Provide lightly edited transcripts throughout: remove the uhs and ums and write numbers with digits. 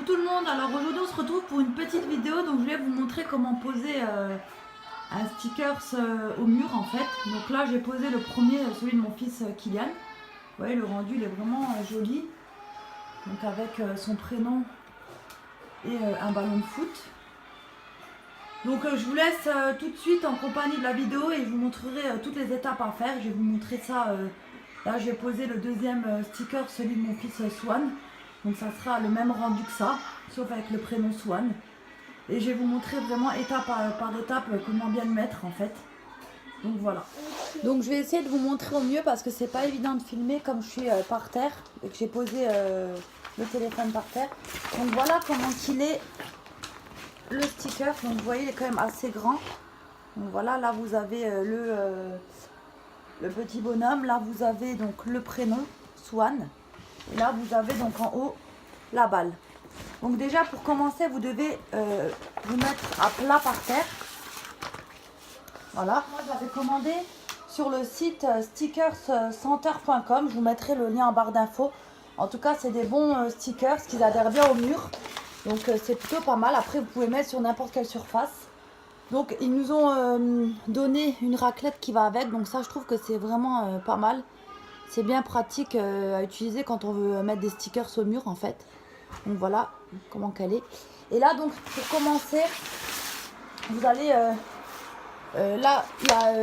Coucou tout le monde, alors aujourd'hui on se retrouve pour une petite vidéo, donc je vais vous montrer comment poser un stickers au mur en fait. Donc là j'ai posé le premier, celui de mon fils Kylian. Vous voyez le rendu il est vraiment joli. Donc avec son prénom et un ballon de foot. Donc je vous laisse tout de suite en compagnie de la vidéo et je vous montrerai toutes les étapes à faire. Je vais vous montrer ça, là j'ai posé le deuxième sticker, celui de mon fils Swan. Donc ça sera le même rendu que ça, sauf avec le prénom Swan. Et je vais vous montrer vraiment étape par étape comment bien le mettre en fait. Donc voilà. Donc je vais essayer de vous montrer au mieux parce que c'est pas évident de filmer comme je suis par terre et que j'ai posé le téléphone par terre. Donc voilà comment il est le sticker. Donc vous voyez il est quand même assez grand. Donc voilà, là vous avez le petit bonhomme. Là vous avez donc le prénom Swan. Et là vous avez donc en haut la balle. Donc déjà pour commencer vous devez vous mettre à plat par terre. Voilà, moi j'avais commandé sur le site stickerscenter.com. Je vous mettrai le lien en barre d'infos. En tout cas c'est des bons stickers qui adhèrent bien au mur. Donc c'est plutôt pas mal. Après vous pouvez mettre sur n'importe quelle surface. Donc ils nous ont donné une raclette qui va avec. Donc ça je trouve que c'est vraiment pas mal. C'est bien pratique à utiliser quand on veut mettre des stickers au mur en fait. Donc voilà comment qu'elle est. Et là donc pour commencer, vous allez là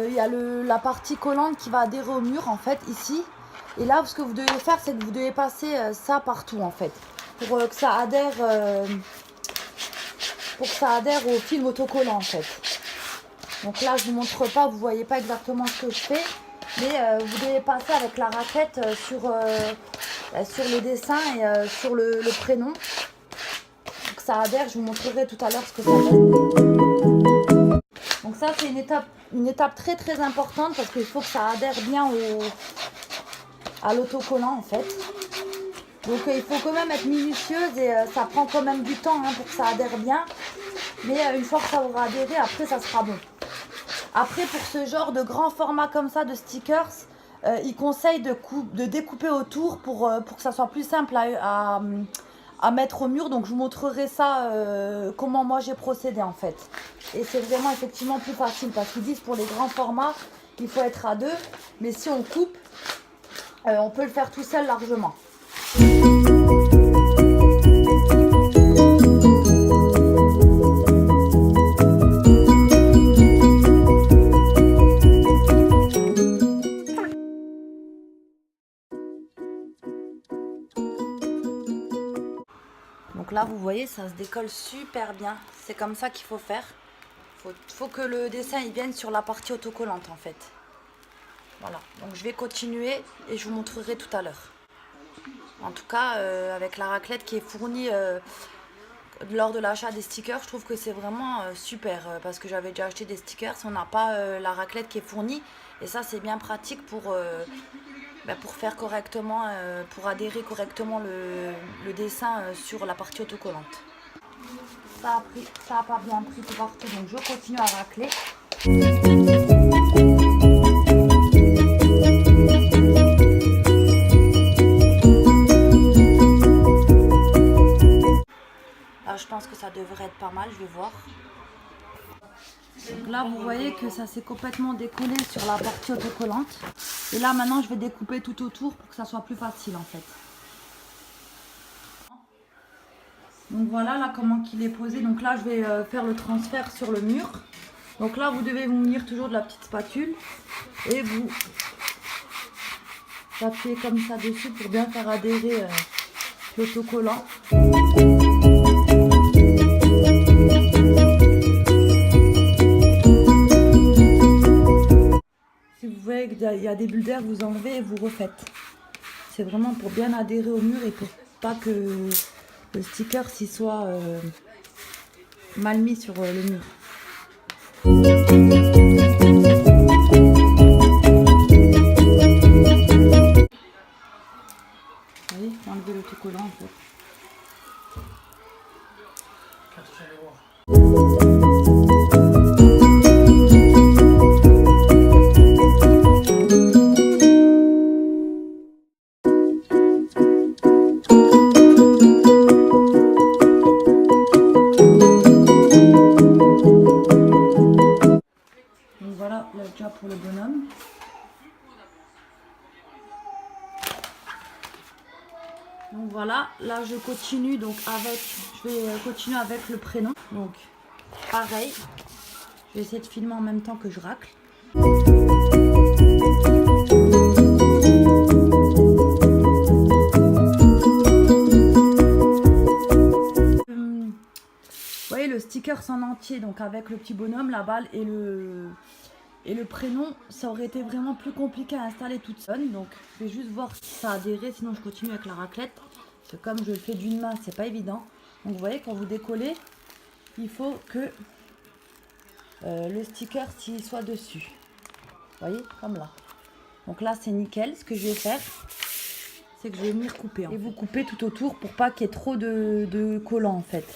il y a la partie collante qui va adhérer au mur en fait ici. Et là ce que vous devez faire c'est que vous devez passer ça partout en fait. Pour que ça adhère au film autocollant en fait. Donc là je vous montre pas, vous voyez pas exactement ce que je fais. Mais vous devez passer avec la raclette sur le dessin et sur le prénom. Donc ça adhère, je vous montrerai tout à l'heure ce que ça donne. Donc ça c'est une étape très très importante parce qu'il faut que ça adhère bien à l'autocollant en fait. Donc il faut quand même être minutieuse et ça prend quand même du temps pour que ça adhère bien. Mais une fois que ça aura adhéré, après ça sera bon. Après, pour ce genre de grand format comme ça de stickers, ils conseillent de découper autour pour que ça soit plus simple à mettre au mur. Donc je vous montrerai ça, comment moi j'ai procédé en fait. Et c'est vraiment effectivement plus facile parce qu'ils disent pour les grands formats, il faut être à deux. Mais si on coupe, on peut le faire tout seul largement. Donc là vous voyez ça se décolle super bien, c'est comme ça qu'il faut faire. Faut que le dessin il vienne sur la partie autocollante en fait. Voilà, donc je vais continuer et je vous montrerai tout à l'heure. En tout cas avec la raclette qui est fournie lors de l'achat des stickers, je trouve que c'est vraiment super parce que j'avais déjà acheté des stickers, on n'a pas la raclette qui est fournie et ça c'est bien pratique pour faire correctement, pour adhérer correctement le dessin sur la partie autocollante. Ça a pas bien pris tout partout, donc je continue à racler. Là, je pense que ça devrait être pas mal, je vais voir. Donc là vous voyez que ça s'est complètement décollé sur la partie autocollante. Et là maintenant je vais découper tout autour pour que ça soit plus facile en fait. Donc voilà là comment qu'il est posé. Donc là je vais faire le transfert sur le mur. Donc là vous devez vous munir toujours de la petite spatule. Et vous appuyez comme ça dessus pour bien faire adhérer l'autocollant. Si vous voyez qu'il y a des bulles d'air, vous enlevez et vous refaites. C'est vraiment pour bien adhérer au mur et pour pas que le sticker s'y soit mal mis sur le mur. Vous voyez, enlever l'autocollant en fait. pour le bonhomme. Donc voilà, là je continue donc je vais continuer avec le prénom. Donc pareil, je vais essayer de filmer en même temps que je racle. Vous voyez le sticker en entier, donc avec le petit bonhomme, la balle et le prénom, ça aurait été vraiment plus compliqué à installer toute seule. Donc je vais juste voir si ça a adhéré, sinon je continue avec la raclette. Parce que comme je le fais d'une main, c'est pas évident. Donc vous voyez, quand vous décollez, il faut que le sticker s'il soit dessus. Vous voyez, comme là. Donc là c'est nickel. Ce que je vais faire, c'est que je vais venir couper. Et vous coupez tout autour pour pas qu'il y ait trop de collant en fait.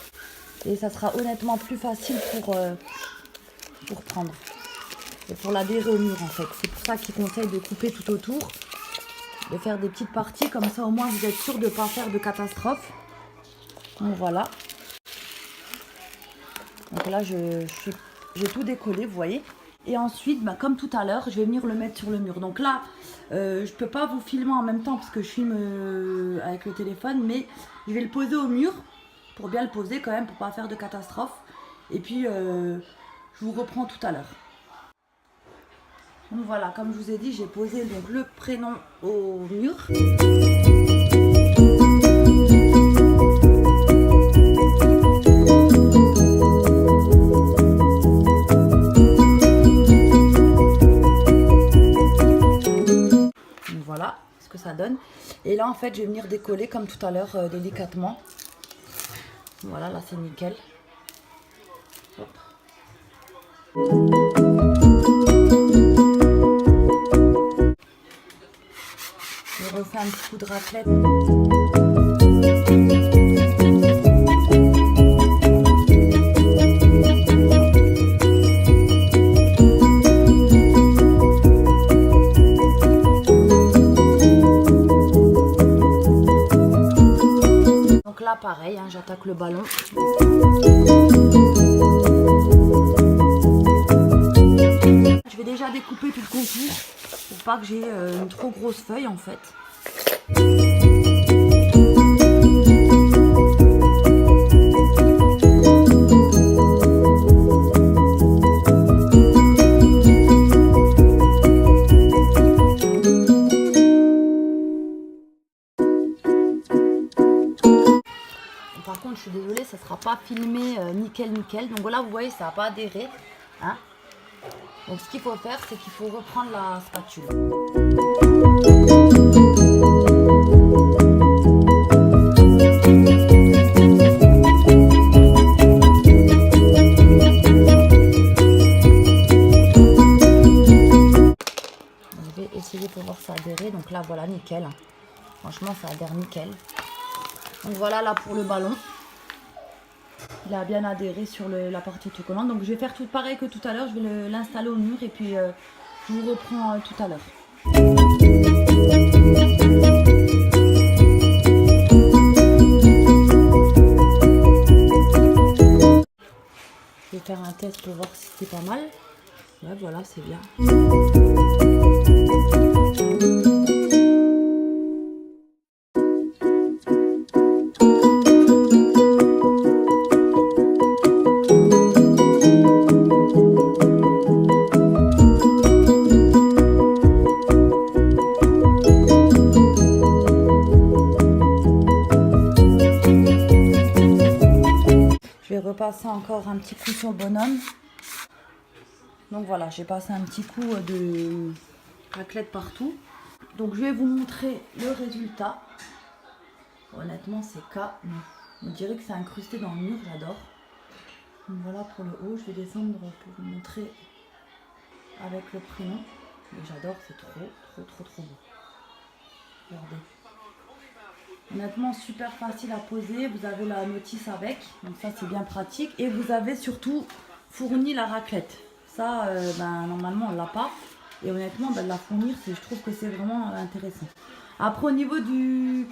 Et ça sera honnêtement plus facile pour prendre. Et pour l'adhérer au mur en fait. C'est pour ça qu'ils conseillent de couper tout autour. De faire des petites parties. Comme ça au moins vous êtes sûr de ne pas faire de catastrophe. Donc voilà. Donc là j'ai tout décollé, vous voyez. Et ensuite, bah, comme tout à l'heure, je vais venir le mettre sur le mur. Donc là, je peux pas vous filmer en même temps parce que je filme avec le téléphone. Mais je vais le poser au mur. Pour bien le poser quand même, pour pas faire de catastrophe. Et puis, je vous reprends tout à l'heure. Donc voilà, comme je vous ai dit, j'ai posé donc le prénom au mur. Donc voilà ce que ça donne. Et là, en fait, je vais venir décoller comme tout à l'heure délicatement. Voilà, là c'est nickel. Hop. Je refais un petit coup de raclette. Donc là pareil, hein, j'attaque le ballon. Je vais déjà découper tout le contour pour pas que j'ai une trop grosse feuille en fait. Par contre, je suis désolée, ça ne sera pas filmé nickel. Donc voilà, vous voyez, ça n'a pas adhéré. Hein. Donc ce qu'il faut faire, c'est qu'il faut reprendre la spatule. Je vais essayer pour voir si ça adhère. Donc là, voilà, nickel. Franchement, ça adhère nickel. Donc voilà là pour le ballon. Il a bien adhéré sur la partie autocollante. Donc je vais faire tout pareil que tout à l'heure. Je vais l'installer au mur et puis je vous reprends tout à l'heure. Je vais faire un test pour voir si c'est pas mal. Ouais, voilà, c'est bien. Repasser encore un petit coup sur le bonhomme. Donc voilà, j'ai passé un petit coup de raclette partout. Donc je vais vous montrer le résultat. Honnêtement, c'est on dirait que c'est incrusté dans le mur, j'adore. Donc voilà pour le haut, je vais descendre pour vous montrer avec le prénom. J'adore, c'est trop beau. Regardez. Honnêtement, super facile à poser. Vous avez la notice avec, donc ça c'est bien pratique. Et vous avez surtout fourni la raclette. Ça, normalement on l'a pas. Et honnêtement, de la fournir, je trouve que c'est vraiment intéressant. Après, au niveau du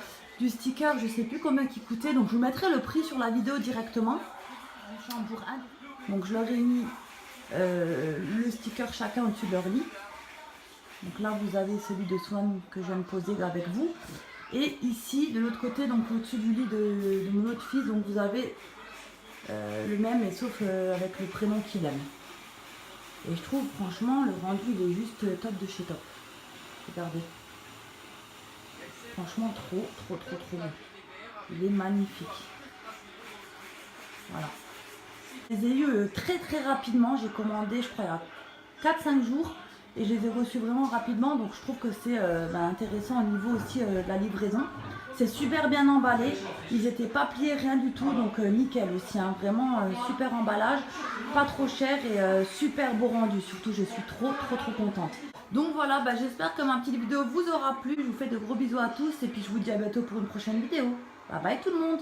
sticker, je sais plus combien il coûtait. Donc je vous mettrai le prix sur la vidéo directement. Donc je leur ai mis le sticker chacun au-dessus de leur lit. Donc là vous avez celui de Swan que je viens de poser avec vous. Et ici de l'autre côté, donc au-dessus du lit de mon autre fils, donc vous avez le même, et sauf avec le prénom qu'il aime. Et je trouve franchement le rendu il est juste top de chez top. Regardez. Franchement trop bon. Il est magnifique. Voilà. Je les ai eu très rapidement. J'ai commandé je crois il y a 4-5 jours. Et je les ai reçus vraiment rapidement. Donc je trouve que c'est intéressant au niveau aussi de la livraison. C'est super bien emballé. Ils n'étaient pas pliés, rien du tout. Donc nickel aussi. Hein. Vraiment super emballage. Pas trop cher et super beau rendu. Surtout je suis trop contente. Donc voilà, j'espère que ma petite vidéo vous aura plu. Je vous fais de gros bisous à tous. Et puis je vous dis à bientôt pour une prochaine vidéo. Bye bye tout le monde.